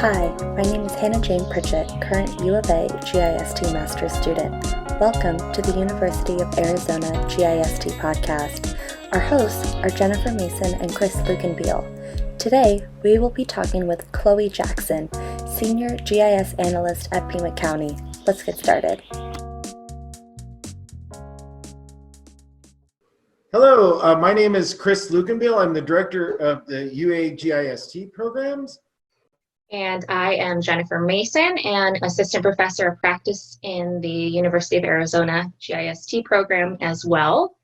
Hi, my name is Hannah Jane Pritchett, current U of A GIST Master's student. Welcome to the University of Arizona GIST podcast. Our hosts are Jennifer Mason and Chris Lukenbiel. Today, we will be talking with Chloe Jackson, Senior GIS Analyst at Pima County. Let's get started. Hello, my name is Chris Lukenbiel. I'm the director of the UA GIST programs. And I am Jennifer Mason, an assistant professor of practice in the University of Arizona GIST program as well.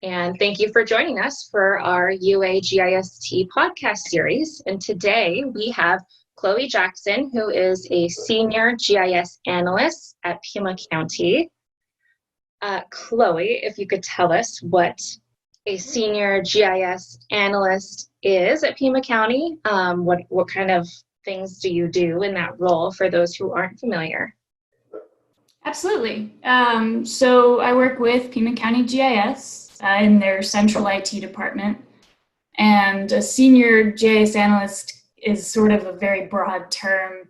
And thank you for joining us for our UA GIST podcast series. And today we have Chloe Jackson, who is a senior GIS analyst at Pima County. Chloe, if you could tell us what a senior GIS analyst is at Pima County, what kind of things do you do in that role for those who aren't familiar? Absolutely. So I work with Pima County GIS in their central IT department. And a senior GIS analyst is sort of a very broad term.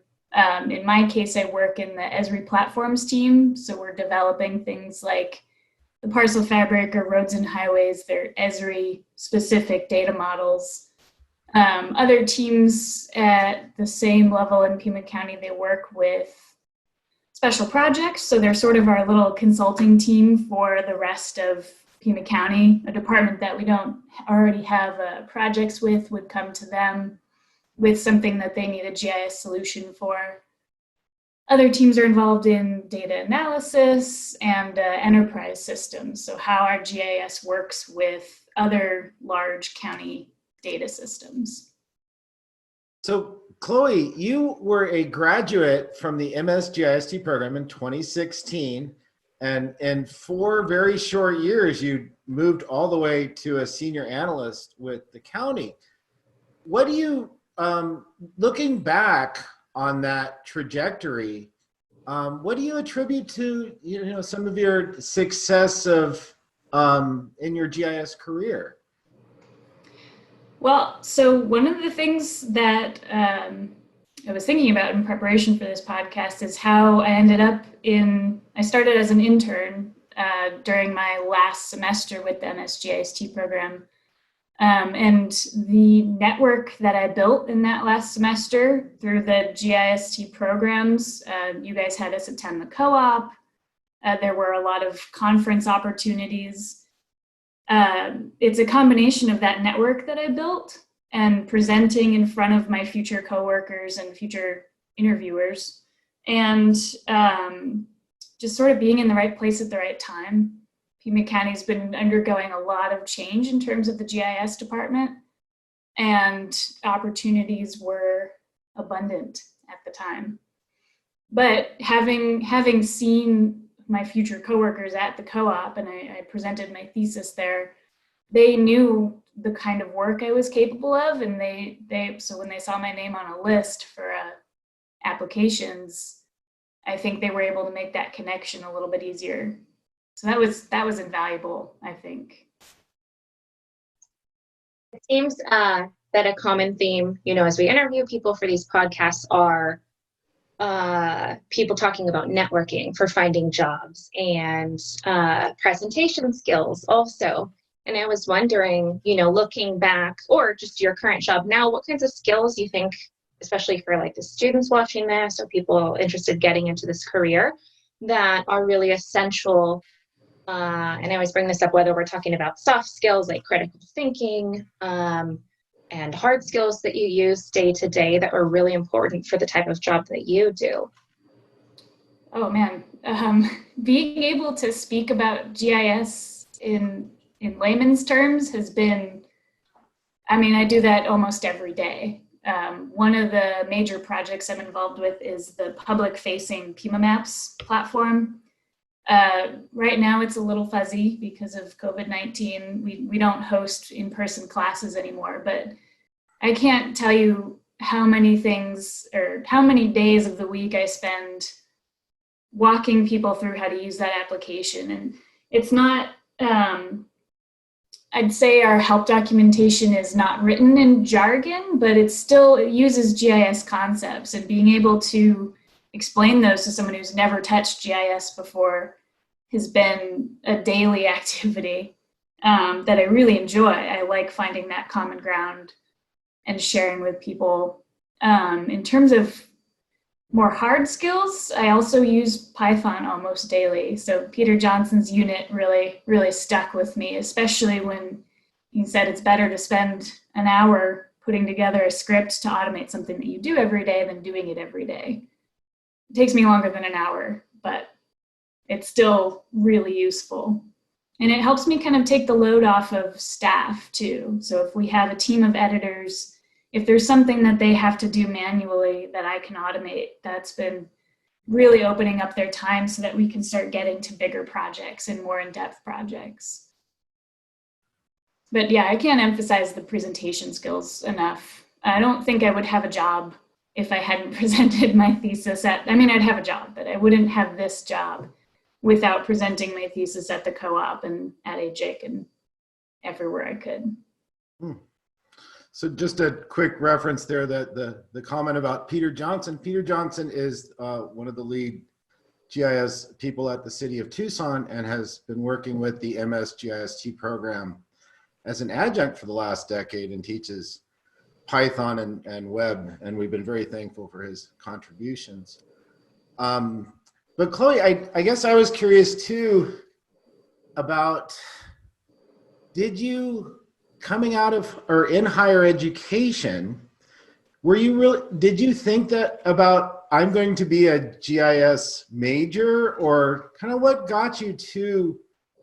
In my case, I work in the Esri platforms team. So we're developing things like the parcel fabric or roads and highways, they're Esri specific data models. Other teams at the same level in Pima County, they work with special projects. So they're sort of our little consulting team for the rest of Pima County. A department that we don't already have projects with would come to them with something that they need a GIS solution for. Other teams are involved in data analysis and enterprise systems. So how our GIS works with other large county data systems. So Chloe, you were a graduate from the MS GIST program in 2016, and in 4 very short years, you moved all the way to a senior analyst with the county. What do you, looking back on that trajectory, what do you attribute to, some of your success of in your GIS career? Well, so one of the things that I was thinking about in preparation for this podcast is how I ended up I started as an intern during my last semester with the MSGIST program. And the network that I built in that last semester through the GIST programs, you guys had us attend the co-op. There were a lot of conference opportunities. It's a combination of that network that I built and presenting in front of my future coworkers and future interviewers, and just sort of being in the right place at the right time. Pima County's been undergoing a lot of change in terms of the GIS department, and opportunities were abundant at the time. But having seen my future coworkers at the co-op, and I presented my thesis there, they knew the kind of work I was capable of, and so when they saw my name on a list for applications, I think they were able to make that connection a little bit easier. So that was invaluable, I think. It seems that a common theme, as we interview people for these podcasts are people talking about networking for finding jobs and presentation skills also. And I was wondering, looking back, or just your current job now, what kinds of skills you think, especially for like the students watching this or people interested getting into this career, that are really essential. And I always bring this up, whether we're talking about soft skills like critical thinking, and hard skills that you use day to day that are really important for the type of job that you do. Oh man, being able to speak about GIS in layman's terms has been, I do that almost every day. One of the major projects I'm involved with is the public-facing Pima Maps platform. Right now it's a little fuzzy because of COVID-19. We don't host in-person classes anymore, but I can't tell you how many things or how many days of the week I spend walking people through how to use that application. And it's not I'd say our help documentation is not written in jargon, but it uses GIS concepts, and being able to explain those to someone who's never touched GIS before has been a daily activity that I really enjoy. I like finding that common ground and sharing with people. In terms of more hard skills, I also use Python almost daily. So Peter Johnson's unit really stuck with me, especially when he said it's better to spend an hour putting together a script to automate something that you do every day than doing it every day. It takes me longer than an hour, but it's still really useful. And it helps me kind of take the load off of staff too. So if we have a team of editors, if there's something that they have to do manually that I can automate, that's been really opening up their time so that we can start getting to bigger projects and more in-depth projects. But yeah, I can't emphasize the presentation skills enough. I don't think I would have a job if I hadn't presented my thesis I'd have a job, but I wouldn't have this job without presenting my thesis at the co-op and at AJIC and everywhere I could. So just a quick reference there, that the comment about Peter Johnson. Peter Johnson is one of the lead GIS people at the city of Tucson and has been working with the MS-GIST program as an adjunct for the last decade and teaches Python and web, and we've been very thankful for his contributions. But Chloe, I guess I was curious too about, did you, coming out of or in higher education, did you think that about, I'm going to be a GIS major, or kind of what got you to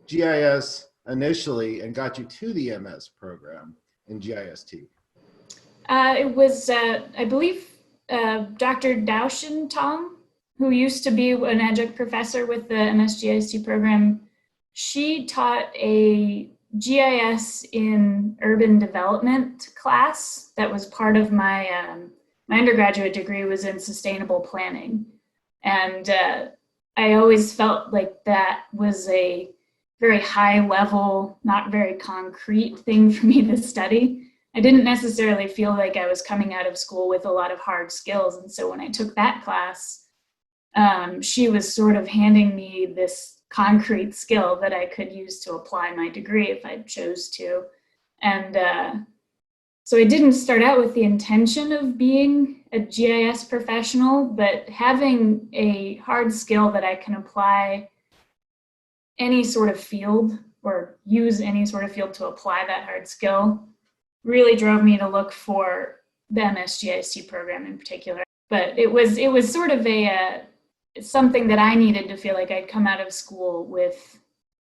GIS initially and got you to the MS program in GIST? It was, I believe, Dr. Daushin Tong, who used to be an adjunct professor with the MS-GIST program. She taught a GIS in urban development class that was part of my my undergraduate degree was in sustainable planning. And I always felt like that was a very high level, not very concrete thing for me to study. I didn't necessarily feel like I was coming out of school with a lot of hard skills. And so when I took that class, she was sort of handing me this concrete skill that I could use to apply my degree if I chose to. And so I didn't start out with the intention of being a GIS professional, but having a hard skill that I can apply any sort of field or use any sort of field to apply that hard skill really drove me to look for the MS-GIST program in particular. But it was sort of something that I needed to feel like I'd come out of school with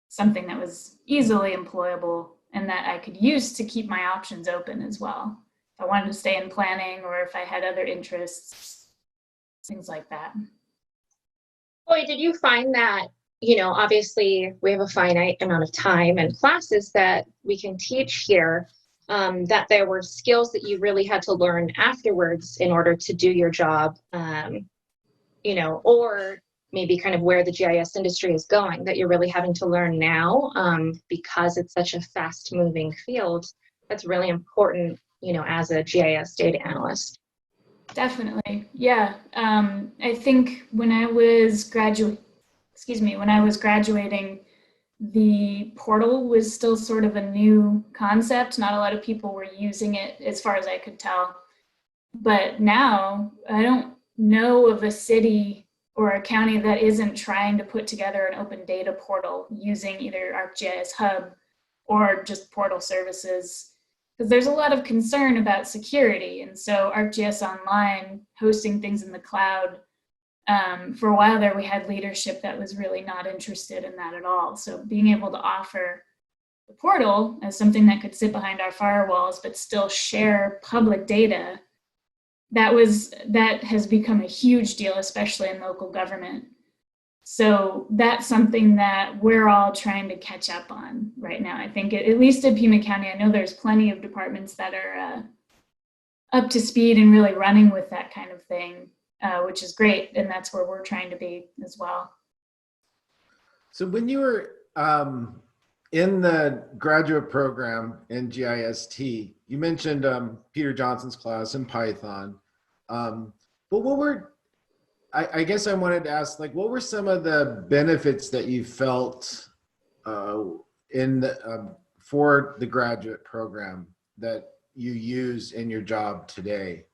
something that was easily employable and that I could use to keep my options open as well. If I wanted to stay in planning or if I had other interests, things like that. Boy, did you find that, obviously we have a finite amount of time and classes that we can teach here, that there were skills that you really had to learn afterwards in order to do your job, or maybe kind of where the GIS industry is going that you're really having to learn now, because it's such a fast moving field. That's really important, as a GIS data analyst. Definitely. Yeah. I think when I was graduating, the portal was still sort of a new concept. Not a lot of people were using it as far as I could tell. But now I don't know of a city or a county that isn't trying to put together an open data portal using either ArcGIS Hub or just portal services, because there's a lot of concern about security. And so ArcGIS Online, hosting things in the cloud, for a while there we had leadership that was really not interested in that at all. So being able to offer the portal as something that could sit behind our firewalls but still share public data, that has become a huge deal, especially in local government. So that's something that we're all trying to catch up on right now. I think at least at Pima County, I know there's plenty of departments that are up to speed and really running with that kind of thing, which is great. And that's where we're trying to be as well. So when you were in the graduate program in GIST, you mentioned Peter Johnson's class in Python. But I guess I wanted to ask, like, what were some of the benefits that you felt for the graduate program that you use in your job today?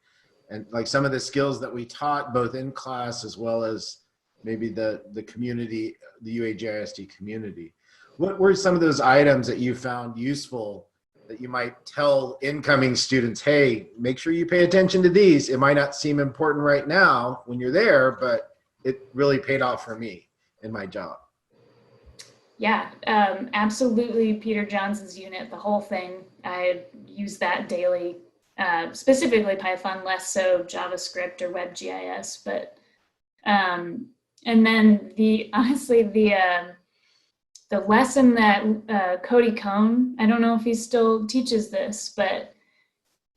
And like some of the skills that we taught both in class as well as maybe the community, the UAGIST community. What were some of those items that you found useful that you might tell incoming students, hey, make sure you pay attention to these. It might not seem important right now when you're there, but it really paid off for me in my job. Yeah, absolutely. Peter Johnson's unit, the whole thing, I use that daily, specifically Python, less so JavaScript or WebGIS, but, and then honestly, the lesson that Cody Cohn, I don't know if he still teaches this, but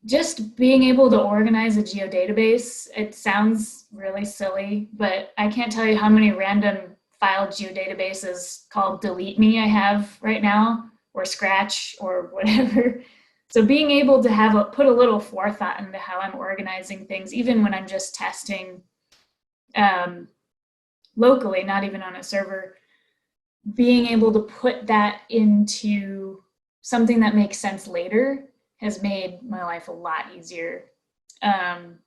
just being able to organize a geodatabase, it sounds really silly, but I can't tell you how many random file geodatabases called delete me I have right now, or scratch or whatever. So being able to put a little forethought into how I'm organizing things, even when I'm just testing locally, not even on a server, being able to put that into something that makes sense later has made my life a lot easier. And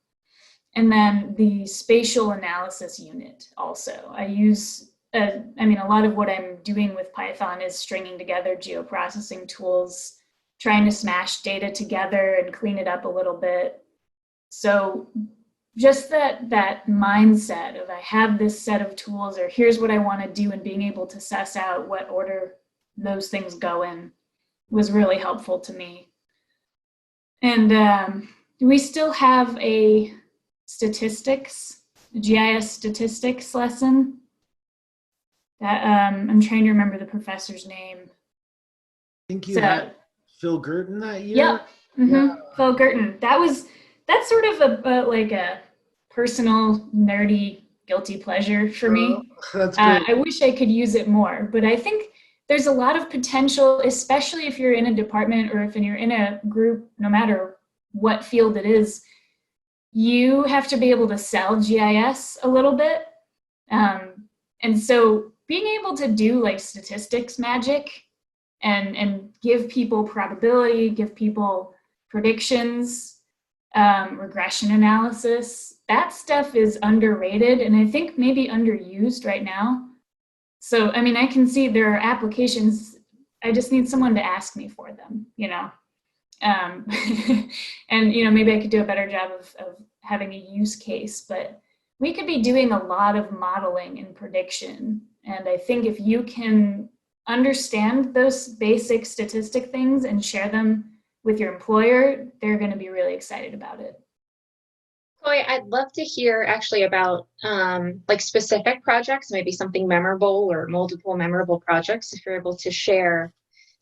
then the spatial analysis unit also. I use, a lot of what I'm doing with Python is stringing together geoprocessing tools, trying to smash data together and clean it up a little bit. So just that mindset of I have this set of tools, or here's what I want to do, and being able to suss out what order those things go in was really helpful to me. And we still have a GIS statistics lesson that I'm trying to remember the professor's name. I think you had Phil Gurton that year. Yep. Mm-hmm. Yeah. Phil Gurton. That's sort of like a personal nerdy guilty pleasure for me. That's great. I wish I could use it more, but I think there's a lot of potential, especially if you're in a department or if you're in a group, no matter what field it is. You have to be able to sell GIS a little bit. And so being able to do like statistics magic and give people probability, give people predictions, regression analysis, that stuff is underrated and I think maybe underused right now. So, I can see there are applications, I just need someone to ask me for them, and, maybe I could do a better job of having a use case, but we could be doing a lot of modeling and prediction. And I think if you can understand those basic statistic things and share them with your employer, they're going to be really excited about it. Chloe, I'd love to hear actually about like specific projects, maybe something memorable or multiple memorable projects, if you're able to share.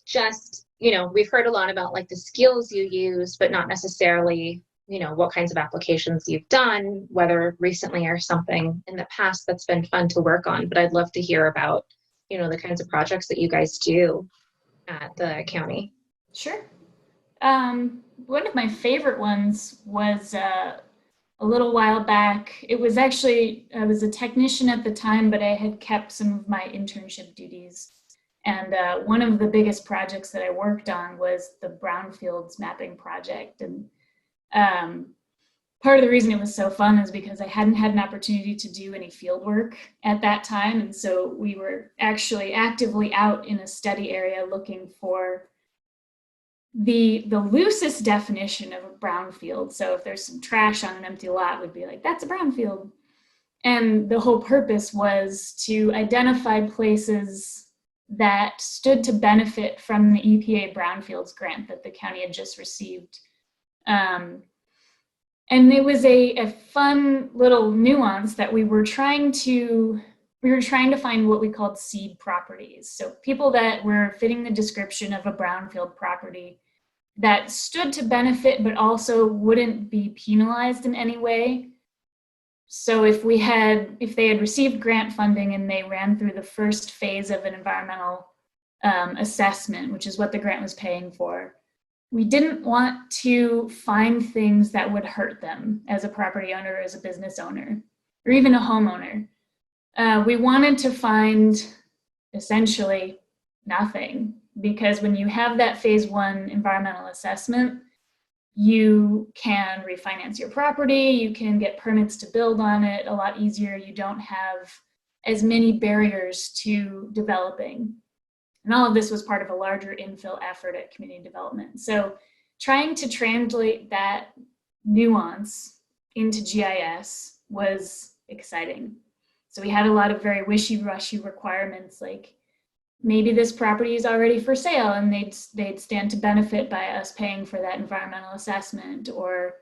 Just, we've heard a lot about like the skills you use, but not necessarily, what kinds of applications you've done, whether recently or something in the past that's been fun to work on. But I'd love to hear about, the kinds of projects that you guys do at the county. Sure. One of my favorite ones was a little while back. It was actually, I was a technician at the time, but I had kept some of my internship duties. And one of the biggest projects that I worked on was the brownfields mapping project. And part of the reason it was so fun is because I hadn't had an opportunity to do any field work at that time. And so we were actually actively out in a study area looking for the loosest definition of a brownfield. So if there's some trash on an empty lot, we'd be like, that's a brownfield. And the whole purpose was to identify places that stood to benefit from the EPA Brownfields grant that the county had just received. And it was a fun little nuance that we were trying to find what we called seed properties. So people that were fitting the description of a brownfield property that stood to benefit, but also wouldn't be penalized in any way. So if they had received grant funding and they ran through the first phase of an environmental assessment, which is what the grant was paying for. We didn't want to find things that would hurt them as a property owner, as a business owner, or even a homeowner. We wanted to find essentially nothing, because when you have that phase 1 environmental assessment, you can refinance your property, you can get permits to build on it a lot easier. You don't have as many barriers to developing. And all of this was part of a larger infill effort at community development. So trying to translate that nuance into GIS was exciting. So we had a lot of very wishy-washy requirements, like maybe this property is already for sale and they'd stand to benefit by us paying for that environmental assessment, or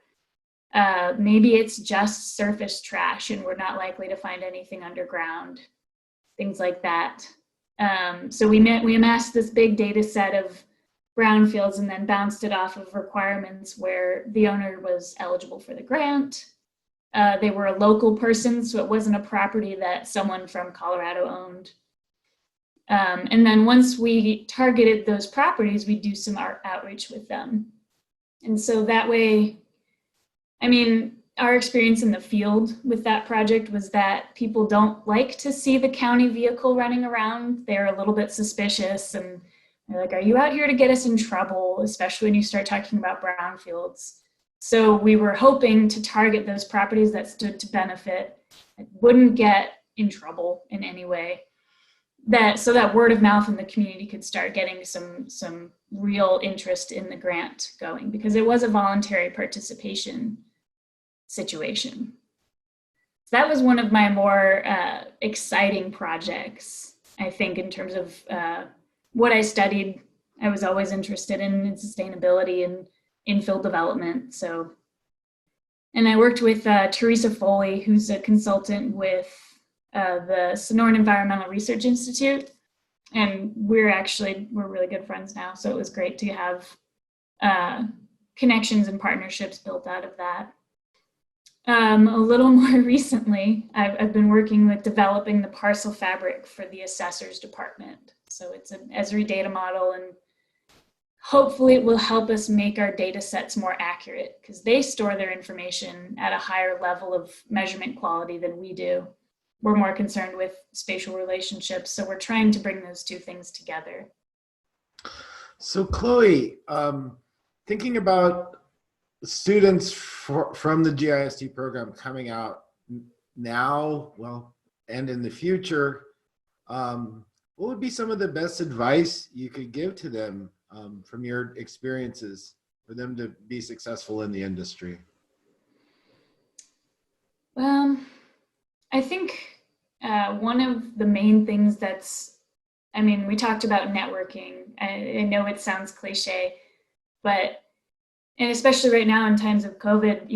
maybe it's just surface trash and we're not likely to find anything underground, things like that. So we amassed this big data set of brownfields and then bounced it off of requirements where the owner was eligible for the grant. They were a local person, so it wasn't a property that someone from Colorado owned. And then once we targeted those properties, we do some outreach with them. And so that way, I mean, our experience in the field with that project was that people don't like to see the county vehicle running around. They're a little bit suspicious and they're like, are you out here to get us in trouble? Especially when you start talking about brownfields. So we were hoping to target those properties that stood to benefit, that wouldn't get in trouble in any way. So that word of mouth in the community could start getting some real interest in the grant going, because it was a voluntary participation situation. So that was one of my more exciting projects, I think, in terms of what I studied. I was always interested in sustainability and infill development. So, and I worked with Teresa Foley, who's a consultant with the Sonoran Environmental Research Institute, and we're really good friends now. So it was great to have connections and partnerships built out of that. A little more recently, I've been working with developing the parcel fabric for the assessor's department. So it's an Esri data model, and hopefully it will help us make our data sets more accurate, because they store their information at a higher level of measurement quality than we do. We're more concerned with spatial relationships, so we're trying to bring those two things together. So Chloe, thinking about students from the GIST program coming out now, well, and in the future, what would be some of the best advice you could give to them from your experiences for them to be successful in the industry? I think one of the main things we talked about networking. I know it sounds cliche, and especially right now in times of COVID,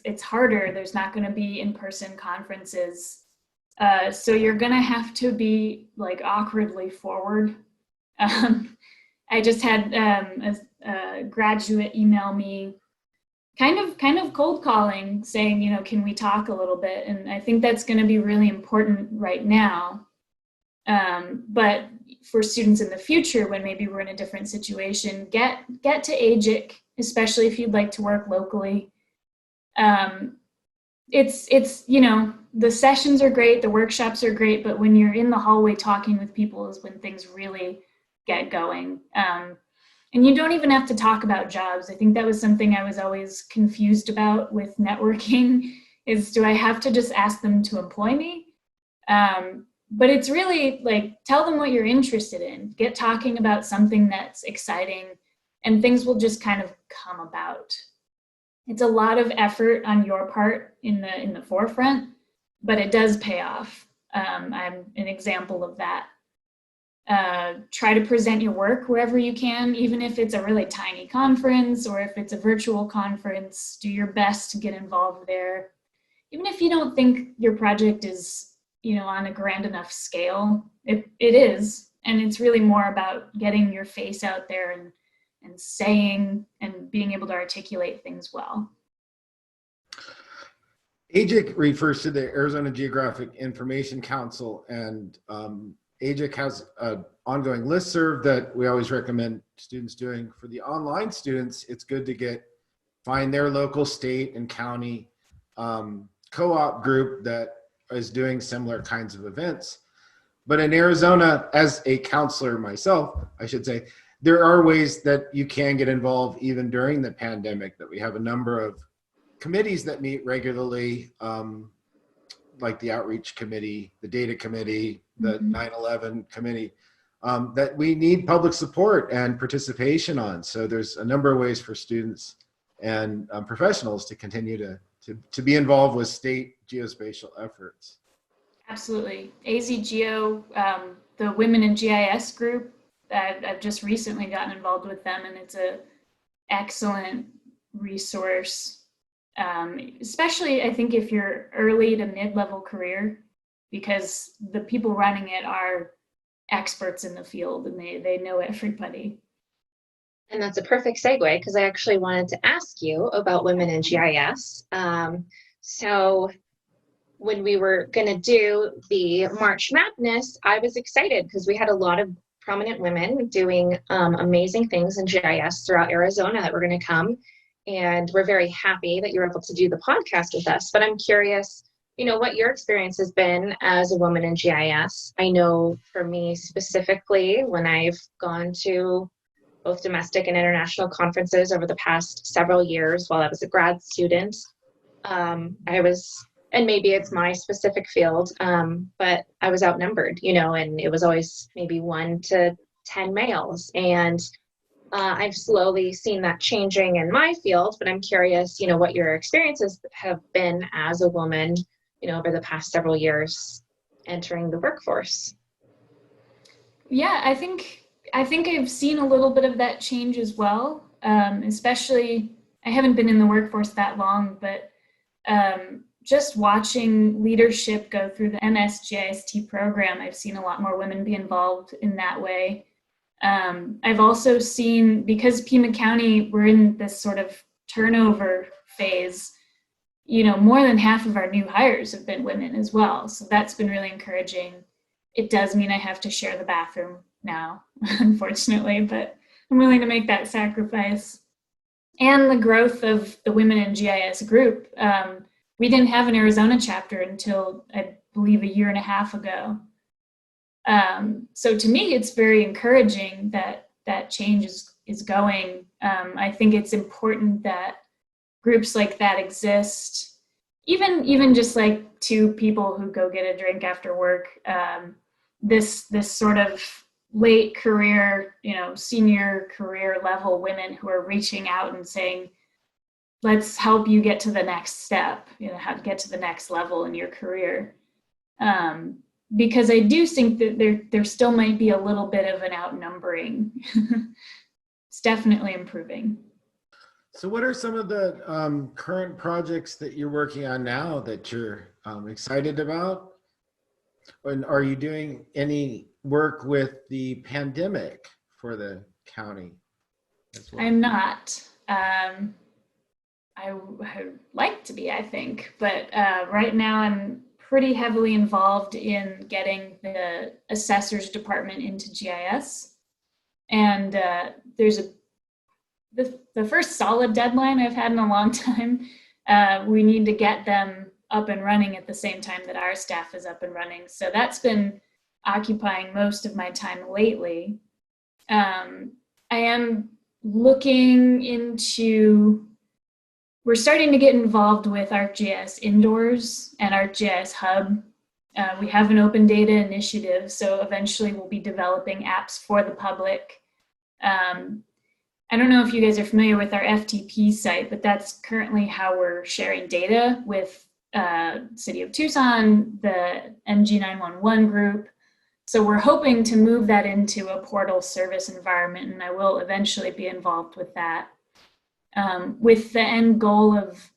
it's harder. There's not going to be in-person conferences. So you're going to have to be like awkwardly forward. I just had a graduate email me kind of cold calling, saying, can we talk a little bit? And I think that's going to be really important right now. But for students in the future, when maybe we're in a different situation, get to AGIC, especially if you'd like to work locally. It's the sessions are great, the workshops are great, but when you're in the hallway talking with people is when things really get going. And you don't even have to talk about jobs. I think that was something I was always confused about with networking, is do I have to just ask them to employ me? But it's really like, tell them what you're interested in, get talking about something that's exciting, and things will just kind of come about. It's a lot of effort on your part in the forefront, but it does pay off. I'm an example of that. Try to present your work wherever you can, even if it's a really tiny conference or if it's a virtual conference. Do your best to get involved there. Even if you don't think your project is, on a grand enough scale, it is. And it's really more about getting your face out there and saying and being able to articulate things well. AGIC refers to the Arizona Geographic Information Council, and AGIC has an ongoing listserv that we always recommend students doing. For the online students, it's good to find their local state and county co-op group that is doing similar kinds of events. But in Arizona, as a counselor myself, I should say, there are ways that you can get involved even during the pandemic, that we have a number of committees that meet regularly, like the outreach committee, the data committee, the 9/11 committee, that we need public support and participation on. So there's a number of ways for students and professionals to continue to be involved with state geospatial efforts. Absolutely. AZGeo, the Women in GIS group, I've just recently gotten involved with them, and it's an excellent resource, especially I think if you're early to mid-level career, because the people running it are experts in the field and they know everybody. And that's a perfect segue, because I actually wanted to ask you about Women in GIS. So when we were going to do the March Madness, I was excited because we had a lot of prominent women doing amazing things in GIS throughout Arizona that were going to come. And we're very happy that you're able to do the podcast with us. But I'm curious, what your experience has been as a woman in GIS. I know for me specifically, when I've gone to both domestic and international conferences over the past several years while I was a grad student, and maybe it's my specific field, but I was outnumbered, and it was always maybe 1 to 10 males. And I've slowly seen that changing in my field, but I'm curious, what your experiences have been as a woman, over the past several years entering the workforce. Yeah, I think I've seen a little bit of that change as well, especially, I haven't been in the workforce that long, but just watching leadership go through the MSGIST program, I've seen a lot more women be involved in that way. I've also seen, because Pima County, we're in this sort of turnover phase, more than half of our new hires have been women as well. So that's been really encouraging. It does mean I have to share the bathroom now, unfortunately, but I'm willing to make that sacrifice. And the growth of the Women in GIS group. We didn't have an Arizona chapter until, I believe, 1.5 years ago. So to me, it's very encouraging that change is going. I think it's important that groups like that exist, even just like 2 people who go get a drink after work. This sort of late career, senior career level women who are reaching out and saying, let's help you get to the next step, how to get to the next level in your career. Because I do think that there still might be a little bit of an outnumbering. It's definitely improving. So what are some of the current projects that you're working on now that you're excited about? And are you doing any work with the pandemic for the county as well? I'm not. I would like to be, I think, but right now I'm pretty heavily involved in getting the assessors department into GIS. And there's the first solid deadline I've had in a long time. We need to get them up and running at the same time that our staff is up and running. So that's been occupying most of my time lately. I am looking into, we're starting to get involved with ArcGIS Indoors and ArcGIS Hub. We have an open data initiative, so eventually we'll be developing apps for the public. I don't know if you guys are familiar with our FTP site, but that's currently how we're sharing data with City of Tucson, the NG911 group. So we're hoping to move that into a portal service environment, and I will eventually be involved with that. With the end goal of,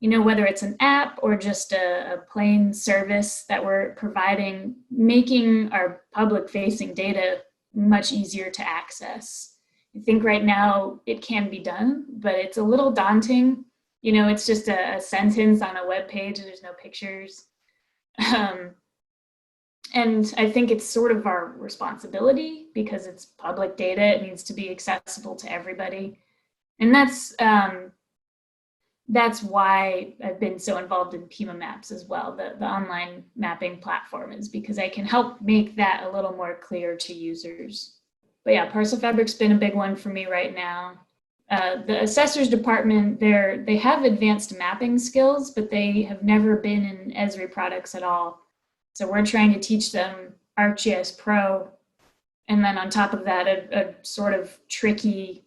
whether it's an app or just a plain service that we're providing, making our public-facing data much easier to access. I think right now it can be done, but it's a little daunting. It's just a sentence on a web page and there's no pictures. And I think it's sort of our responsibility because it's public data. It needs to be accessible to everybody. And that's why I've been so involved in Pima Maps as well, the online mapping platform, is because I can help make that a little more clear to users. But yeah, Parcel Fabric's been a big one for me right now. The assessors department, they have advanced mapping skills, but they have never been in Esri products at all. So we're trying to teach them ArcGIS Pro, and then on top of that, a sort of tricky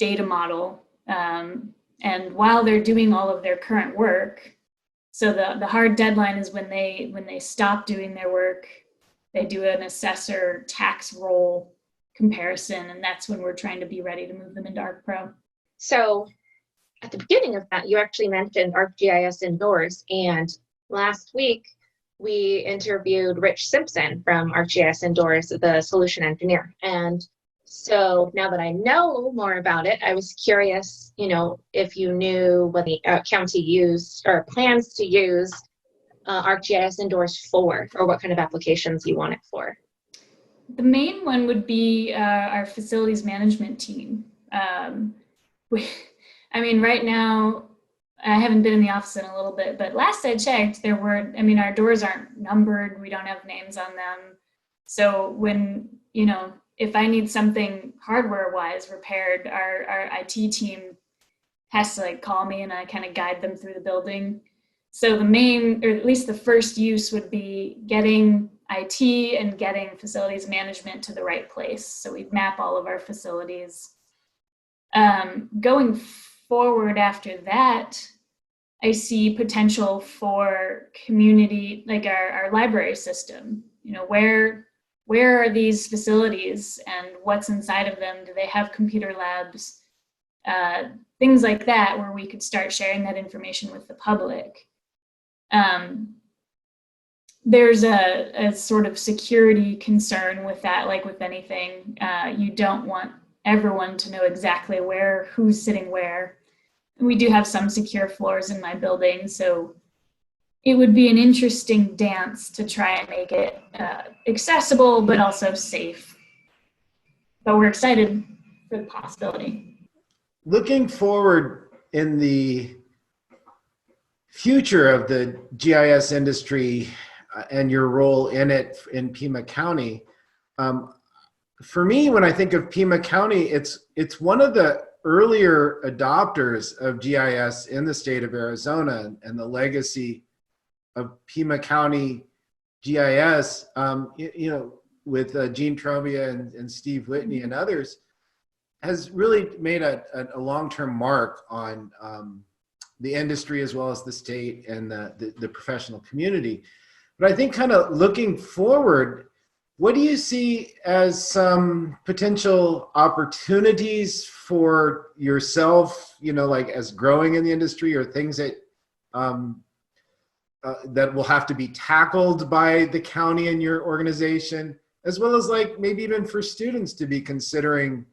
data model. And while they're doing all of their current work, so the hard deadline is when they stop doing their work, they do an assessor tax roll comparison, and that's when we're trying to be ready to move them into ArcPro. So at the beginning of that, you actually mentioned ArcGIS Indoors, and last week we interviewed Rich Simpson from ArcGIS Indoors, the solution engineer. And so now that I know more about it, I was curious, if you knew what the county used or plans to use ArcGIS Indoors for, or what kind of applications you want it for. The main one would be our facilities management team. Right now, I haven't been in the office in a little bit, but last I checked, our doors aren't numbered. We don't have names on them. So when, if I need something hardware-wise repaired, our IT team has to call me and I kind of guide them through the building. So the main, or at least the first use would be getting IT and getting facilities management to the right place. So we'd map all of our facilities. Going forward after that, I see potential for community, like our library system. Where are these facilities and what's inside of them? Do they have computer labs? Things like that, where we could start sharing that information with the public. There's a sort of security concern with that, like with anything. You don't want everyone to know exactly who's sitting where. And we do have some secure floors in my building, so it would be an interesting dance to try and make it accessible, but also safe. But we're excited for the possibility. Looking forward in the future of the GIS industry and your role in it in Pima County, for me, when I think of Pima County, it's one of the earlier adopters of GIS in the state of Arizona, and the legacy of Pima County GIS, with Gene Trovia and Steve Whitney and others, has really made a long-term mark on the industry as well as the state and the professional community. But I think kind of looking forward, what do you see as some potential opportunities for yourself, as growing in the industry, or things that that will have to be tackled by the county and your organization, as well as maybe even for students to be considering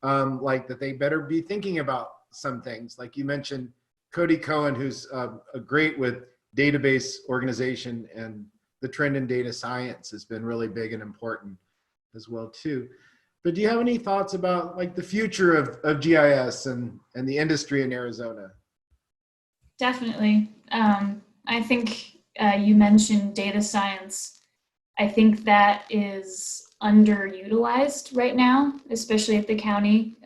that they better be thinking about some things. Like you mentioned, Cody Cohen, who's great with database organization, and the trend in data science has been really big and important as well too. But do you have any thoughts about the future of GIS and the industry in Arizona? Definitely. I think you mentioned data science. I think that is underutilized right now, especially at the county.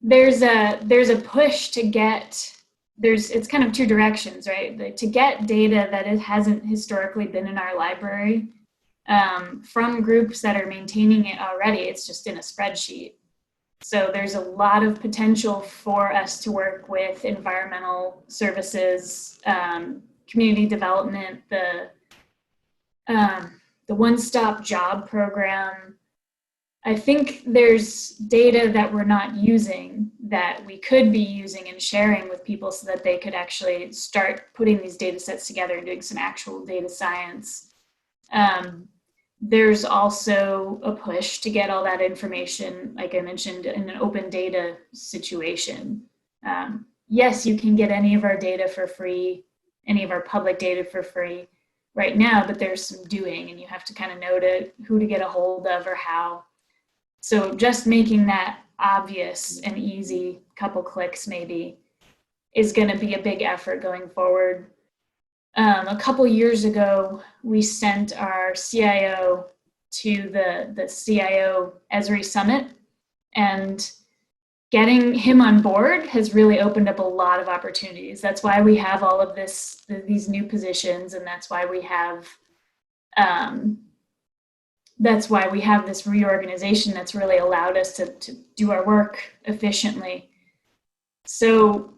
There's a push to get, it's kind of two directions, right? To get data that it hasn't historically been in our library from groups that are maintaining it already. It's just in a spreadsheet. So there's a lot of potential for us to work with environmental services, community development, the one-stop job program. I think there's data that we're not using that we could be using and sharing with people so that they could actually start putting these data sets together and doing some actual data science. There's also a push to get all that information, like I mentioned, in an open data situation. Yes, you can get any of our data for free, any of our public data for free. right now, but there's some doing, and you have to kind of know who to get a hold of or how. So just making that obvious and easy, couple clicks maybe, is going to be a big effort going forward. A couple years ago, we sent our CIO to the CIO Esri Summit, and getting him on board has really opened up a lot of opportunities. That's why we have all of these new positions, and that's why we have this reorganization that's really allowed us to do our work efficiently. So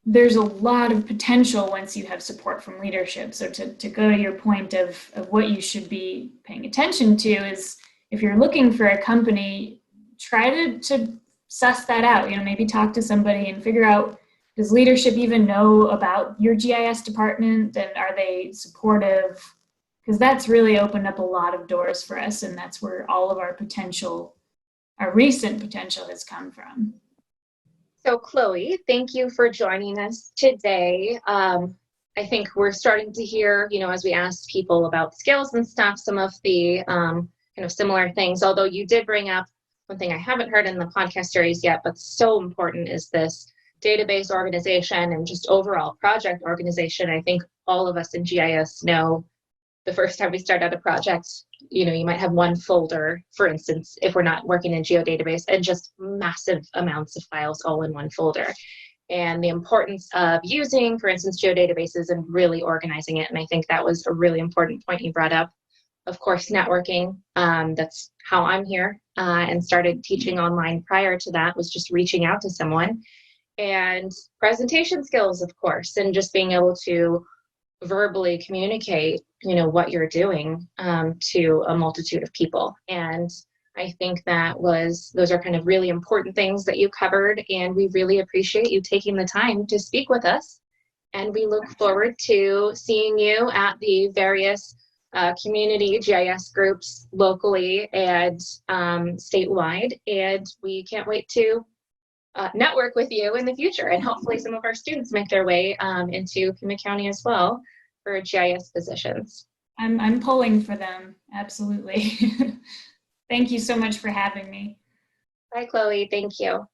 there's a lot of potential once you have support from leadership. So to go to your point of what you should be paying attention to is, if you're looking for a company, try to suss that out. Maybe talk to somebody and figure out, does leadership even know about your GIS department, and are they supportive? Because that's really opened up a lot of doors for us, and that's where all of our recent potential has come from. So Chloe, thank you for joining us today. I think we're starting to hear, as we ask people about skills and stuff, some of the kind of similar things, although you did bring up one thing I haven't heard in the podcast series yet, but so important, is this database organization and just overall project organization. I think all of us in GIS know the first time we start out a project, you might have one folder, for instance, if we're not working in geodatabase, and just massive amounts of files all in one folder. And the importance of using, for instance, geodatabases and really organizing it. And I think that was a really important point you brought up. Of course, networking, that's how I'm here, and started teaching online prior to that, was just reaching out to someone. And presentation skills, of course, and just being able to verbally communicate, what you're doing to a multitude of people. And I think those are kind of really important things that you covered, and we really appreciate you taking the time to speak with us. And we look forward to seeing you at the various community GIS groups locally and statewide. And we can't wait to network with you in the future, and hopefully some of our students make their way into Pima County as well for GIS positions. I'm pulling for them, absolutely. Thank you so much for having me. Bye, Chloe. Thank you.